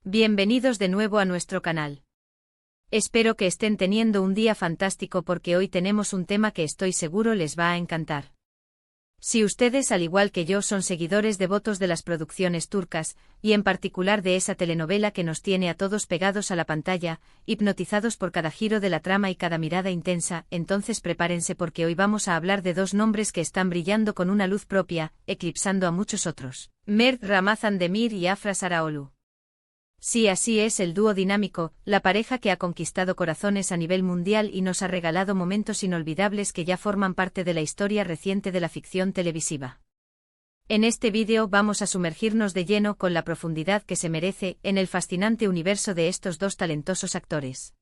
Bienvenidos de nuevo a nuestro canal. Espero que estén teniendo un día fantástico porque hoy tenemos un tema que estoy seguro les va a encantar. Si ustedes, al igual que yo, son seguidores devotos de las producciones turcas, y en particular de esa telenovela que nos tiene a todos pegados a la pantalla, hipnotizados por cada giro de la trama y cada mirada intensa, entonces prepárense porque hoy vamos a hablar de dos nombres que están brillando con una luz propia, eclipsando a muchos otros: Mert Ramazan Demir y Afra Saraoglu. Sí, así es, el dúo dinámico, la pareja que ha conquistado corazones a nivel mundial y nos ha regalado momentos inolvidables que ya forman parte de la historia reciente de la ficción televisiva. En este vídeo vamos a sumergirnos de lleno con la profundidad que se merece en el fascinante universo de estos dos talentosos actores.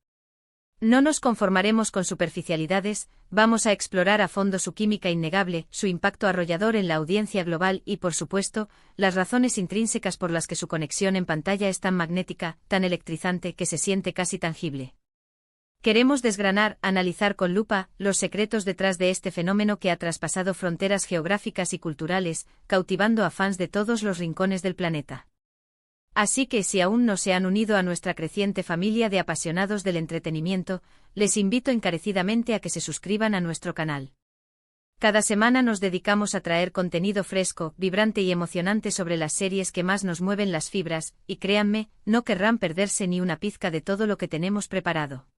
No nos conformaremos con superficialidades, vamos a explorar a fondo su química innegable, su impacto arrollador en la audiencia global y, por supuesto, las razones intrínsecas por las que su conexión en pantalla es tan magnética, tan electrizante que se siente casi tangible. Queremos desgranar, analizar con lupa, los secretos detrás de este fenómeno que ha traspasado fronteras geográficas y culturales, cautivando a fans de todos los rincones del planeta. Así que si aún no se han unido a nuestra creciente familia de apasionados del entretenimiento, les invito encarecidamente a que se suscriban a nuestro canal. Cada semana nos dedicamos a traer contenido fresco, vibrante y emocionante sobre las series que más nos mueven las fibras, y créanme, no querrán perderse ni una pizca de todo lo que tenemos preparado.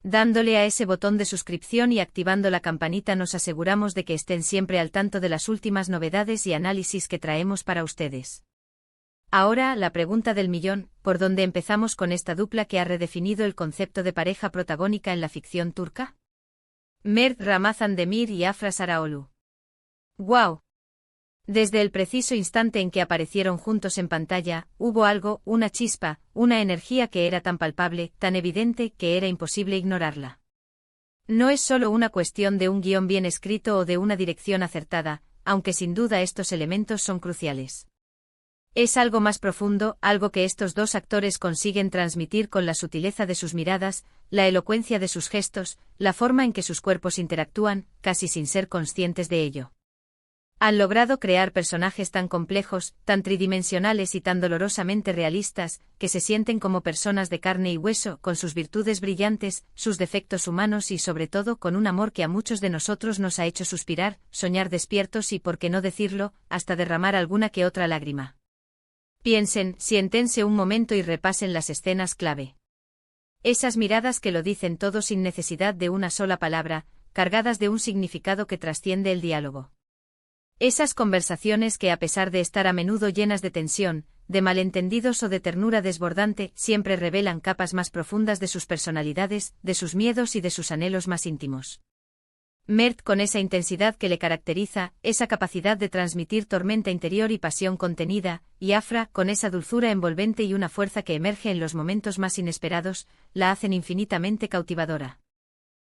Dándole a ese botón de suscripción y activando la campanita nos aseguramos de que estén siempre al tanto de las últimas novedades y análisis que traemos para ustedes. Ahora, la pregunta del millón: ¿por dónde empezamos con esta dupla que ha redefinido el concepto de pareja protagónica en la ficción turca? Mert Ramazan Demir y Afra Saraoglu. ¡Wow! Desde el preciso instante en que aparecieron juntos en pantalla, hubo algo, una chispa, una energía que era tan palpable, tan evidente, que era imposible ignorarla. No es solo una cuestión de un guión bien escrito o de una dirección acertada, aunque sin duda estos elementos son cruciales. Es algo más profundo, algo que estos dos actores consiguen transmitir con la sutileza de sus miradas, la elocuencia de sus gestos, la forma en que sus cuerpos interactúan, casi sin ser conscientes de ello. Han logrado crear personajes tan complejos, tan tridimensionales y tan dolorosamente realistas, que se sienten como personas de carne y hueso, con sus virtudes brillantes, sus defectos humanos y sobre todo con un amor que a muchos de nosotros nos ha hecho suspirar, soñar despiertos y, por qué no decirlo, hasta derramar alguna que otra lágrima. Piensen, siéntense un momento y repasen las escenas clave. Esas miradas que lo dicen todo sin necesidad de una sola palabra, cargadas de un significado que trasciende el diálogo. Esas conversaciones que, a pesar de estar a menudo llenas de tensión, de malentendidos o de ternura desbordante, siempre revelan capas más profundas de sus personalidades, de sus miedos y de sus anhelos más íntimos. Mert, con esa intensidad que le caracteriza, esa capacidad de transmitir tormenta interior y pasión contenida, y Afra, con esa dulzura envolvente y una fuerza que emerge en los momentos más inesperados, la hacen infinitamente cautivadora.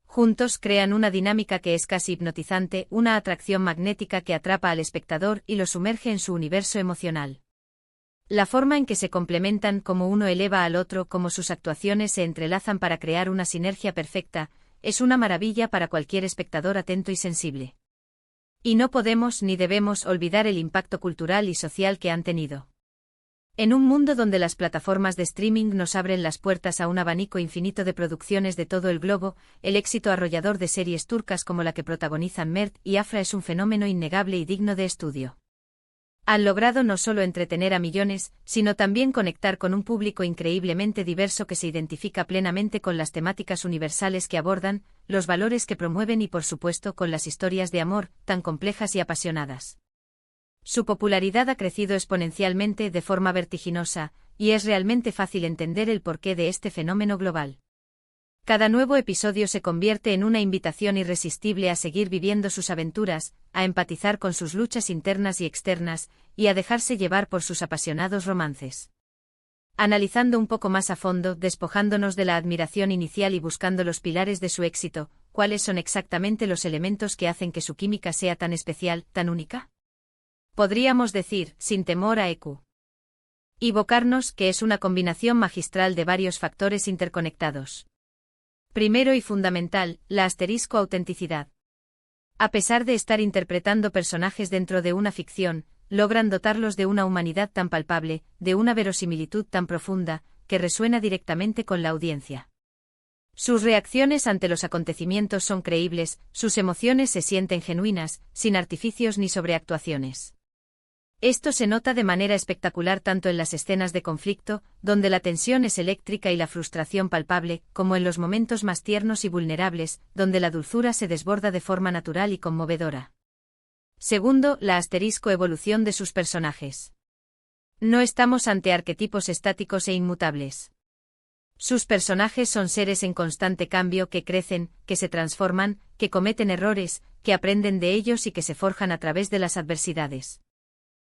Juntos crean una dinámica que es casi hipnotizante, una atracción magnética que atrapa al espectador y lo sumerge en su universo emocional. La forma en que se complementan, como uno eleva al otro, como sus actuaciones se entrelazan para crear una sinergia perfecta, es una maravilla para cualquier espectador atento y sensible. Y no podemos ni debemos olvidar el impacto cultural y social que han tenido. En un mundo donde las plataformas de streaming nos abren las puertas a un abanico infinito de producciones de todo el globo, el éxito arrollador de series turcas como la que protagonizan Mert y Afra es un fenómeno innegable y digno de estudio. Han logrado no solo entretener a millones, sino también conectar con un público increíblemente diverso que se identifica plenamente con las temáticas universales que abordan, los valores que promueven y, por supuesto, con las historias de amor, tan complejas y apasionadas. Su popularidad ha crecido exponencialmente de forma vertiginosa, y es realmente fácil entender el porqué de este fenómeno global. Cada nuevo episodio se convierte en una invitación irresistible a seguir viviendo sus aventuras, a empatizar con sus luchas internas y externas, y a dejarse llevar por sus apasionados romances. Analizando un poco más a fondo, despojándonos de la admiración inicial y buscando los pilares de su éxito, ¿cuáles son exactamente los elementos que hacen que su química sea tan especial, tan única? Podríamos decir, sin temor a equivocarnos, que es una combinación magistral de varios factores interconectados. Primero y fundamental, la autenticidad. A pesar de estar interpretando personajes dentro de una ficción, logran dotarlos de una humanidad tan palpable, de una verosimilitud tan profunda, que resuena directamente con la audiencia. Sus reacciones ante los acontecimientos son creíbles, sus emociones se sienten genuinas, sin artificios ni sobreactuaciones. Esto se nota de manera espectacular tanto en las escenas de conflicto, donde la tensión es eléctrica y la frustración palpable, como en los momentos más tiernos y vulnerables, donde la dulzura se desborda de forma natural y conmovedora. Segundo, la evolución de sus personajes. No estamos ante arquetipos estáticos e inmutables. Sus personajes son seres en constante cambio que crecen, que se transforman, que cometen errores, que aprenden de ellos y que se forjan a través de las adversidades.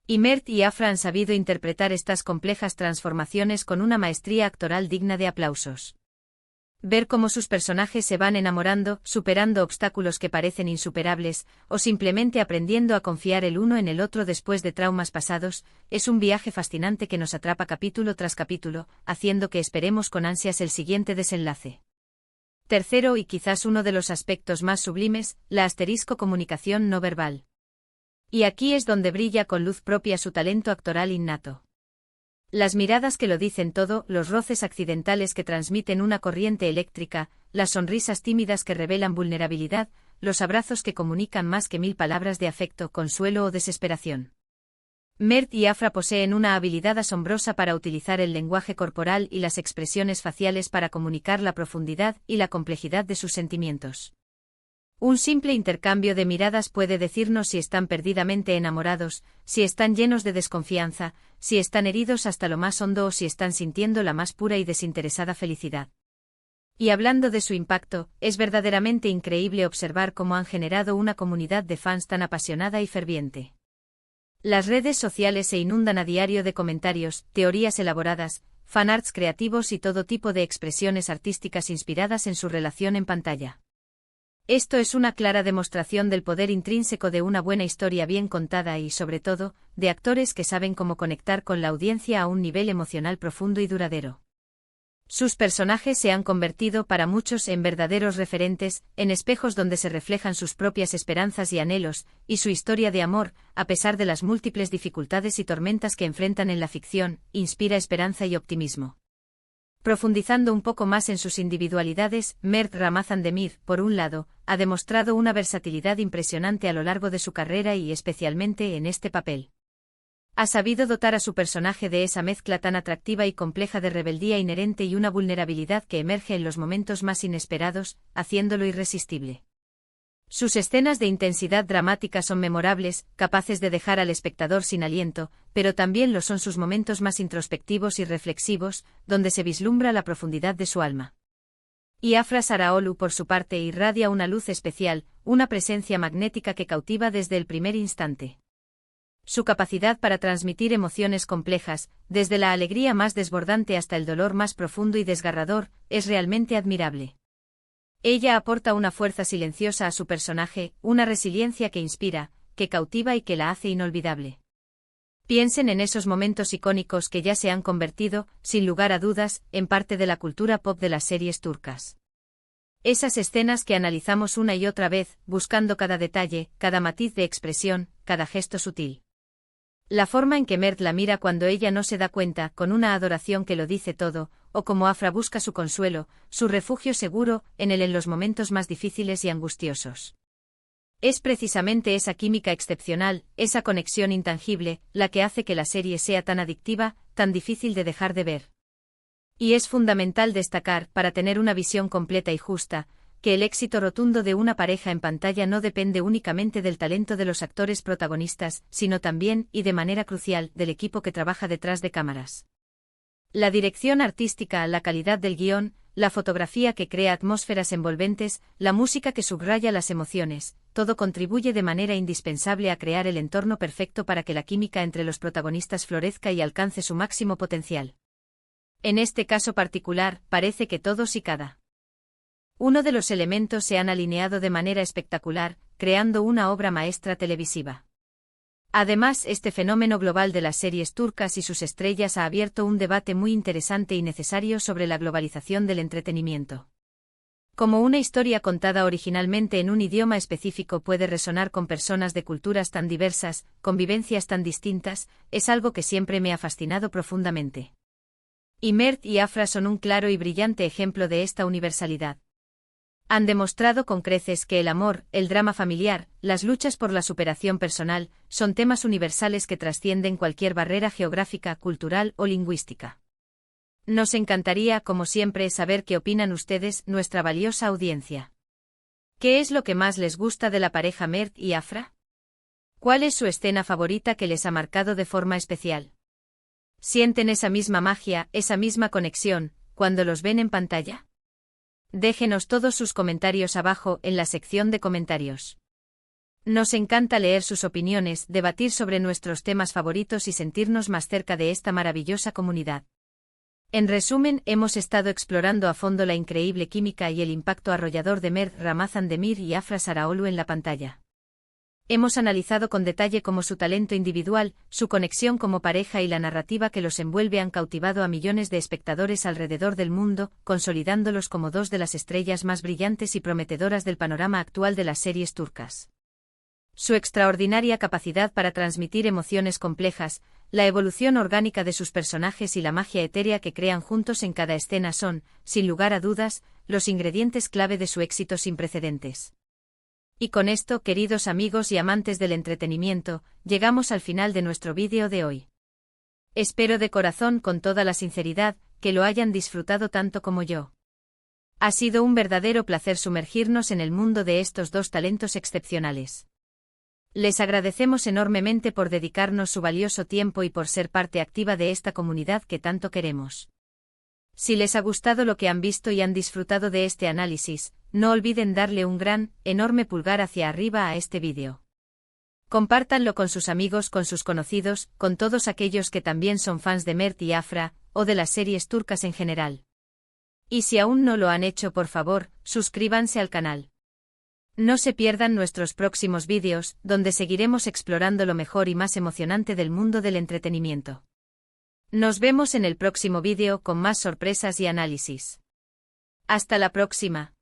Y Mert y Afra han sabido interpretar estas complejas transformaciones con una maestría actoral digna de aplausos. Ver cómo sus personajes se van enamorando, superando obstáculos que parecen insuperables, o simplemente aprendiendo a confiar el uno en el otro después de traumas pasados, es un viaje fascinante que nos atrapa capítulo tras capítulo, haciendo que esperemos con ansias el siguiente desenlace. Tercero y quizás uno de los aspectos más sublimes, la comunicación no verbal. Y aquí es donde brilla con luz propia su talento actoral innato. Las miradas que lo dicen todo, los roces accidentales que transmiten una corriente eléctrica, las sonrisas tímidas que revelan vulnerabilidad, los abrazos que comunican más que 1000 palabras de afecto, consuelo o desesperación. Mert y Afra poseen una habilidad asombrosa para utilizar el lenguaje corporal y las expresiones faciales para comunicar la profundidad y la complejidad de sus sentimientos. Un simple intercambio de miradas puede decirnos si están perdidamente enamorados, si están llenos de desconfianza, si están heridos hasta lo más hondo o si están sintiendo la más pura y desinteresada felicidad. Y hablando de su impacto, es verdaderamente increíble observar cómo han generado una comunidad de fans tan apasionada y ferviente. Las redes sociales se inundan a diario de comentarios, teorías elaboradas, fanarts creativos y todo tipo de expresiones artísticas inspiradas en su relación en pantalla. Esto es una clara demostración del poder intrínseco de una buena historia bien contada y, sobre todo, de actores que saben cómo conectar con la audiencia a un nivel emocional profundo y duradero. Sus personajes se han convertido para muchos en verdaderos referentes, en espejos donde se reflejan sus propias esperanzas y anhelos, y su historia de amor, a pesar de las múltiples dificultades y tormentas que enfrentan en la ficción, inspira esperanza y optimismo. Profundizando un poco más en sus individualidades, Mert Ramazan Demir, por un lado, ha demostrado una versatilidad impresionante a lo largo de su carrera y especialmente en este papel. Ha sabido dotar a su personaje de esa mezcla tan atractiva y compleja de rebeldía inherente y una vulnerabilidad que emerge en los momentos más inesperados, haciéndolo irresistible. Sus escenas de intensidad dramática son memorables, capaces de dejar al espectador sin aliento, pero también lo son sus momentos más introspectivos y reflexivos, donde se vislumbra la profundidad de su alma. Y Afra Saraolu, por su parte, irradia una luz especial, una presencia magnética que cautiva desde el primer instante. Su capacidad para transmitir emociones complejas, desde la alegría más desbordante hasta el dolor más profundo y desgarrador, es realmente admirable. Ella aporta una fuerza silenciosa a su personaje, una resiliencia que inspira, que cautiva y que la hace inolvidable. Piensen en esos momentos icónicos que ya se han convertido, sin lugar a dudas, en parte de la cultura pop de las series turcas. Esas escenas que analizamos una y otra vez, buscando cada detalle, cada matiz de expresión, cada gesto sutil. La forma en que Mert la mira cuando ella no se da cuenta, con una adoración que lo dice todo, o como Afra busca su consuelo, su refugio seguro, en los momentos más difíciles y angustiosos. Es precisamente esa química excepcional, esa conexión intangible, la que hace que la serie sea tan adictiva, tan difícil de dejar de ver. Y es fundamental destacar, para tener una visión completa y justa, que el éxito rotundo de una pareja en pantalla no depende únicamente del talento de los actores protagonistas, sino también, y de manera crucial, del equipo que trabaja detrás de cámaras. La dirección artística, la calidad del guión, la fotografía que crea atmósferas envolventes, la música que subraya las emociones, todo contribuye de manera indispensable a crear el entorno perfecto para que la química entre los protagonistas florezca y alcance su máximo potencial. En este caso particular, parece que todos y cada uno de los elementos se han alineado de manera espectacular, creando una obra maestra televisiva. Además, este fenómeno global de las series turcas y sus estrellas ha abierto un debate muy interesante y necesario sobre la globalización del entretenimiento. Como una historia contada originalmente en un idioma específico puede resonar con personas de culturas tan diversas, con vivencias tan distintas, es algo que siempre me ha fascinado profundamente. Y Mert y Afra son un claro y brillante ejemplo de esta universalidad. Han demostrado con creces que el amor, el drama familiar, las luchas por la superación personal, son temas universales que trascienden cualquier barrera geográfica, cultural o lingüística. Nos encantaría, como siempre, saber qué opinan ustedes, nuestra valiosa audiencia. ¿Qué es lo que más les gusta de la pareja Mert y Afra? ¿Cuál es su escena favorita que les ha marcado de forma especial? ¿Sienten esa misma magia, esa misma conexión, cuando los ven en pantalla? Déjenos todos sus comentarios abajo en la sección de comentarios. Nos encanta leer sus opiniones, debatir sobre nuestros temas favoritos y sentirnos más cerca de esta maravillosa comunidad. En resumen, hemos estado explorando a fondo la increíble química y el impacto arrollador de Mert Ramazan Demir y Afra Saraalu en la pantalla. Hemos analizado con detalle cómo su talento individual, su conexión como pareja y la narrativa que los envuelve han cautivado a millones de espectadores alrededor del mundo, consolidándolos como dos de las estrellas más brillantes y prometedoras del panorama actual de las series turcas. Su extraordinaria capacidad para transmitir emociones complejas, la evolución orgánica de sus personajes y la magia etérea que crean juntos en cada escena son, sin lugar a dudas, los ingredientes clave de su éxito sin precedentes. Y con esto, queridos amigos y amantes del entretenimiento, llegamos al final de nuestro vídeo de hoy. Espero de corazón, con toda la sinceridad, que lo hayan disfrutado tanto como yo. Ha sido un verdadero placer sumergirnos en el mundo de estos dos talentos excepcionales. Les agradecemos enormemente por dedicarnos su valioso tiempo y por ser parte activa de esta comunidad que tanto queremos. Si les ha gustado lo que han visto y han disfrutado de este análisis, no olviden darle un gran, enorme pulgar hacia arriba a este vídeo. Compártanlo con sus amigos, con sus conocidos, con todos aquellos que también son fans de Mert y Afra, o de las series turcas en general. Y si aún no lo han hecho, por favor, suscríbanse al canal. No se pierdan nuestros próximos vídeos, donde seguiremos explorando lo mejor y más emocionante del mundo del entretenimiento. Nos vemos en el próximo vídeo con más sorpresas y análisis. Hasta la próxima.